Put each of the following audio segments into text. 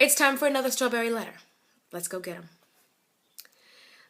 It's time for another strawberry letter. Let's go get him.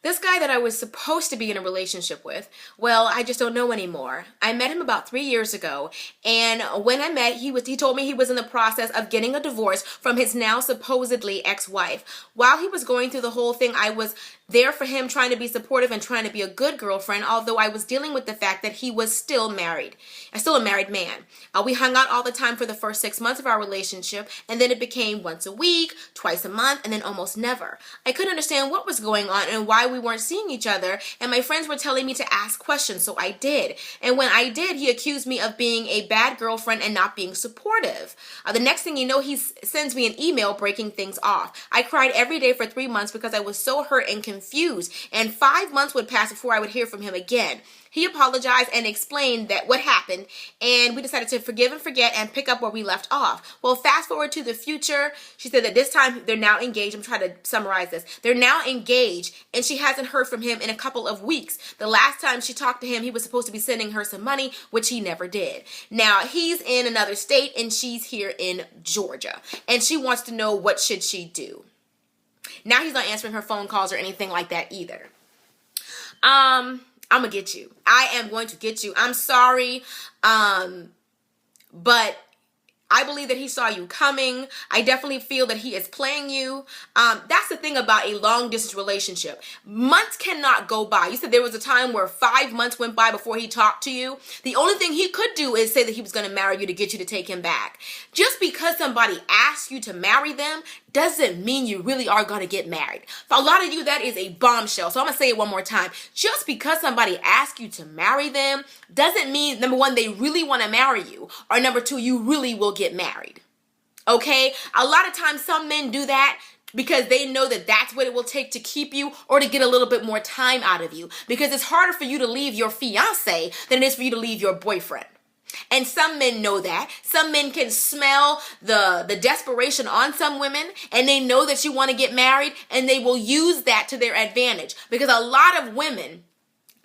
This guy that I was supposed to be in a relationship with, well, I just don't know anymore. I met him about 3 years ago, and when I met, he told me he was in the process of getting a divorce from his now supposedly ex-wife. While he was going through the whole thing, I was there for him, trying to be supportive and trying to be a good girlfriend, although I was dealing with the fact that he was still married. Still a married man. We hung out all the time for the first 6 months of our relationship, and then it became once a week, twice a month, and then almost never. I couldn't understand what was going on and why we weren't seeing each other, and my friends were telling me to ask questions, so I did. And when I did, he accused me of being a bad girlfriend and not being supportive. The next thing you know, he sends me an email breaking things off. I cried every day for 3 months because I was so hurt and confused, and 5 months would pass before I would hear from him again. He apologized and explained that what happened, and we decided to forgive and forget and pick up where we left off. Well, fast forward to the future, she said that this time they're now engaged. I'm trying to summarize this. They're now engaged, and she hasn't heard from him in a couple of weeks. The last time she talked to him, he was supposed to be sending her some money, which he never did. Now, he's in another state, and she's here in Georgia, and she wants to know what should she do. Now he's not answering her phone calls or anything like that either. I'm gonna get you. I am going to get you. I'm sorry. But I believe that he saw you coming. I definitely feel that he is playing you. That's the thing about a long distance relationship. Months cannot go by. You said there was a time where 5 months went by before he talked to you. The only thing he could do is say that he was going to marry you to get you to take him back. Just because somebody asks you to marry them doesn't mean you really are going to get married. For a lot of you, that is a bombshell. So I'm going to say it one more time. Just because somebody asks you to marry them doesn't mean, number one, they really want to marry you, or number two, you really will get married. Okay? A lot of times some men do that because they know that that's what it will take to keep you or to get a little bit more time out of you, because it's harder for you to leave your fiance than it is for you to leave your boyfriend. And some men know that. Some men can smell the desperation on some women, and they know that you want to get married, and they will use that to their advantage, because a lot of women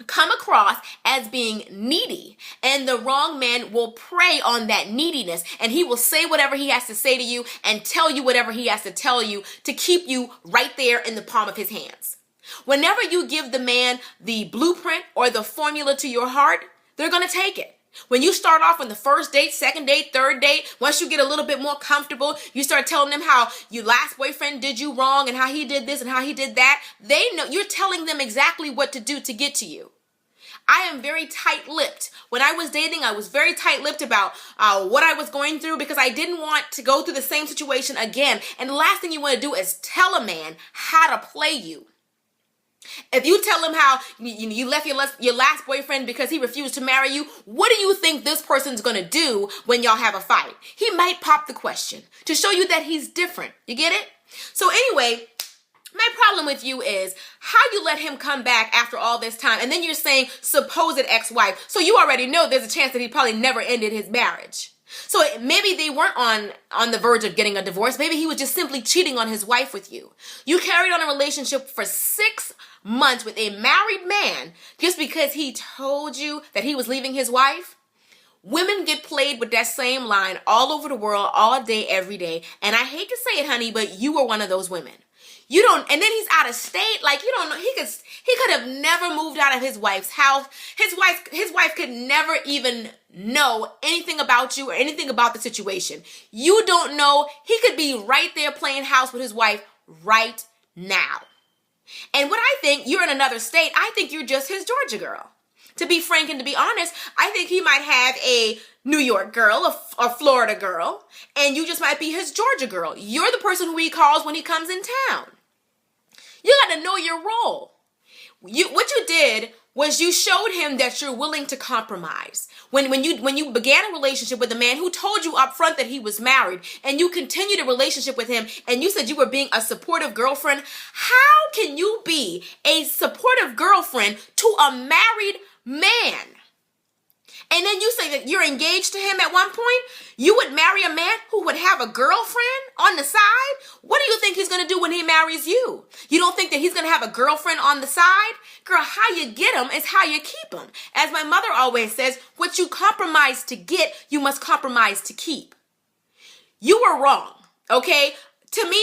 come across as being needy, and the wrong man will prey on that neediness, and he will say whatever he has to say to you and tell you whatever he has to tell you to keep you right there in the palm of his hands. Whenever you give the man the blueprint or the formula to your heart, they're going to take it. When you start off on the first date, second date, third date, once you get a little bit more comfortable, you start telling them how your last boyfriend did you wrong and how he did this and how he did that. They know you're telling them exactly what to do to get to you. I am very tight-lipped. When I was dating, I was very tight-lipped about what I was going through, because I didn't want to go through the same situation again. And the last thing you want to do is tell a man how to play you. If you tell him how you left your last boyfriend because he refused to marry you, what do you think this person's going to do when y'all have a fight? He might pop the question to show you that he's different. You get it? So anyway, my problem with you is how you let him come back after all this time, and then you're saying supposed ex-wife. So you already know there's a chance that he probably never ended his marriage. So maybe they weren't on the verge of getting a divorce. Maybe he was just simply cheating on his wife with you. You carried on a relationship for 6 months with a married man just because he told you that he was leaving his wife. Women get played with that same line all over the world, all day, every day. And I hate to say it, honey, but you were one of those women. You don't, and then he's out of state. Like, you don't know, he could have never moved out of his wife's house. His wife could never even know anything about you or anything about the situation. You don't know. He could be right there playing house with his wife right now. And what I think, you're in another state. I think you're just his Georgia girl. To be frank and to be honest, I think he might have a New York girl, a Florida girl, and you just might be his Georgia girl. You're the person who he calls when he comes in town. You got to know your role. What you did was you showed him that you're willing to compromise. When you began a relationship with a man who told you up front that he was married, and you continued a relationship with him, and you said you were being a supportive girlfriend, how can you be a supportive girlfriend to a married man? And then you say that you're engaged to him at one point. You would marry a man who would have a girlfriend on the side? What do you think he's going to do when he marries you? You don't think that he's going to have a girlfriend on the side? Girl, how you get him is how you keep him. As my mother always says, what you compromise to get, you must compromise to keep. You were wrong, okay? to me,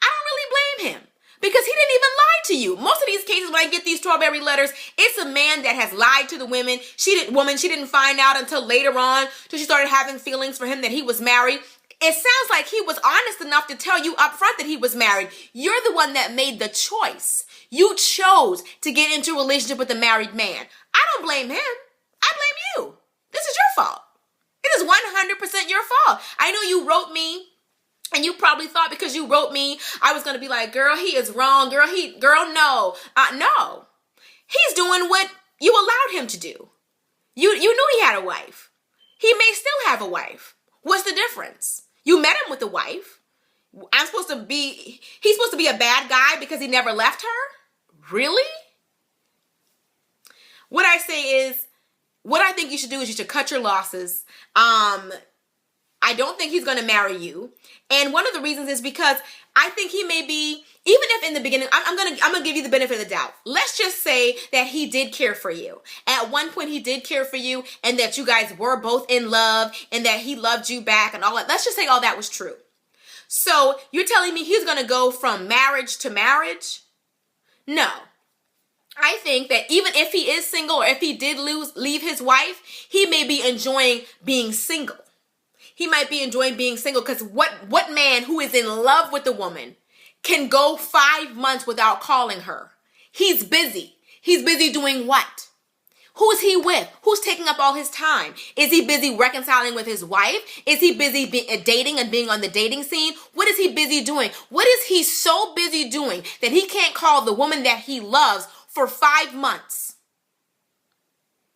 I don't really blame him. Because he didn't even lie to you. Most of these cases, when I get these strawberry letters, it's a man that has lied to the women. She didn't find out until later on, till she started having feelings for him that he was married. It sounds like he was honest enough to tell you up front that he was married. You're the one that made the choice. You chose to get into a relationship with a married man. I don't blame him. I blame you. This is your fault. It is 100% your fault. I know you wrote me, and you probably thought because you wrote me, I was going to be like, girl, he is wrong. Girl, no. No. He's doing what you allowed him to do. You knew he had a wife. He may still have a wife. What's the difference? You met him with a wife. He's supposed to be a bad guy because he never left her? Really? What I say is, what I think you should do is you should cut your losses. I don't think he's going to marry you. And one of the reasons is because I think he may be, even if in the beginning, I'm going to give you the benefit of the doubt. Let's just say that he did care for you. At one point he did care for you, and that you guys were both in love, and that he loved you back and all that. Let's just say all that was true. So you're telling me he's going to go from marriage to marriage? No. I think that even if he is single, or if he did leave his wife, he may be enjoying being single. He might be enjoying being single, because what man who is in love with a woman can go 5 months without calling her? He's busy. He's busy doing what? Who's he with? Who's taking up all his time? Is he busy reconciling with his wife? Is he busy dating and being on the dating scene? What is he busy doing? What is he so busy doing that he can't call the woman that he loves for 5 months?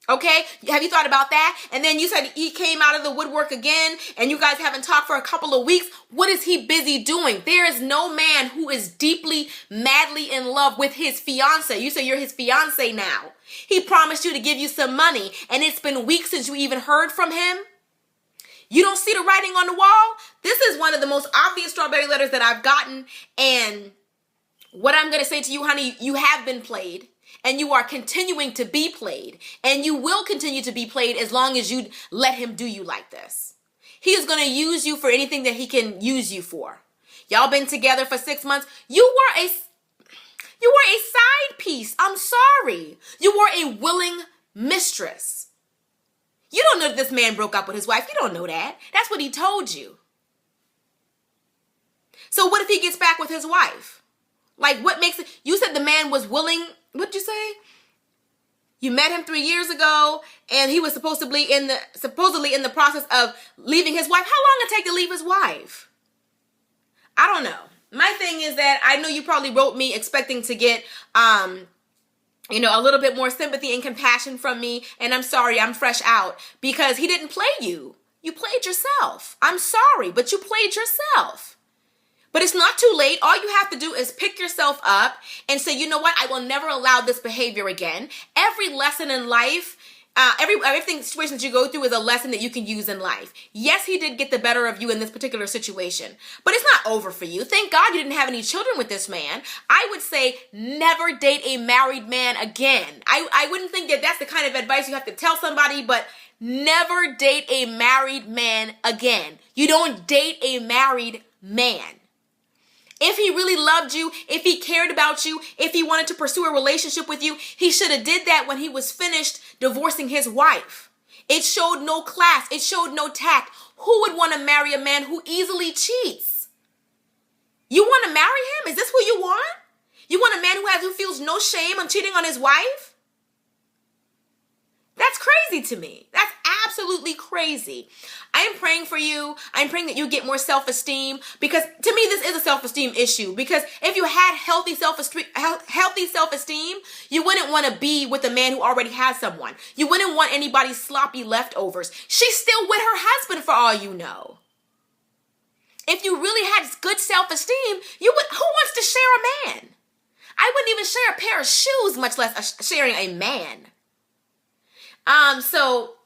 Okay, have you thought about that? And then you said he came out of the woodwork again, and you guys haven't talked for a couple of weeks. What is he busy doing? There is no man who is deeply, madly in love with his fiance. You say you're his fiance now. He promised you to give you some money, and it's been weeks since you even heard from him. You don't see the writing on the wall? This is one of the most obvious strawberry letters that I've gotten, and what I'm going to say to you, honey, you have been played. And you are continuing to be played. And you will continue to be played as long as you let him do you like this. He is going to use you for anything that he can use you for. Y'all been together for 6 months. You were a side piece. I'm sorry. You were a willing mistress. You don't know that this man broke up with his wife. You don't know that. That's what he told you. So what if he gets back with his wife? Like, what makes it? You said the man was willing. What'd you say? You met him 3 years ago, and he was supposedly in the process of leaving his wife. How long did it take to leave his wife? I don't know. My thing is that I know you probably wrote me expecting to get, a little bit more sympathy and compassion from me, and I'm sorry, I'm fresh out, because he didn't play you. You played yourself. I'm sorry, but you played yourself. But it's not too late. All you have to do is pick yourself up and say, you know what? I will never allow this behavior again. Every lesson in life, everything situation that you go through is a lesson that you can use in life. Yes, he did get the better of you in this particular situation, but it's not over for you. Thank God you didn't have any children with this man. I would say never date a married man again. I wouldn't think that that's the kind of advice you have to tell somebody, but never date a married man again. You don't date a married man. If he really loved you, if he cared about you, if he wanted to pursue a relationship with you, he should have did that when he was finished divorcing his wife. It showed no class. It showed no tact. Who would want to marry a man who easily cheats? You want to marry him? Is this who you want? You want a man who feels no shame on cheating on his wife? That's crazy to me. That's absolutely crazy. I am praying for you. I'm praying that you get more self-esteem, because to me, this is a self-esteem issue. Because if you had healthy self-esteem, you wouldn't want to be with a man who already has someone. You wouldn't want anybody's sloppy leftovers. She's still with her husband for all you know. If you really had good self-esteem, who wants to share a man? I wouldn't even share a pair of shoes, much less sharing a man. So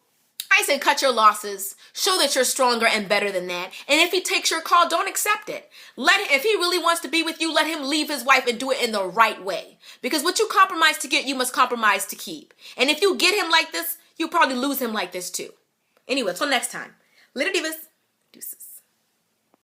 I say cut your losses, show that you're stronger and better than that. And if he takes your call, don't accept it. If he really wants to be with you, let him leave his wife and do it in the right way. Because what you compromise to get, you must compromise to keep. And if you get him like this, you'll probably lose him like this too. Anyway, till next time. Later, divas. Deuces.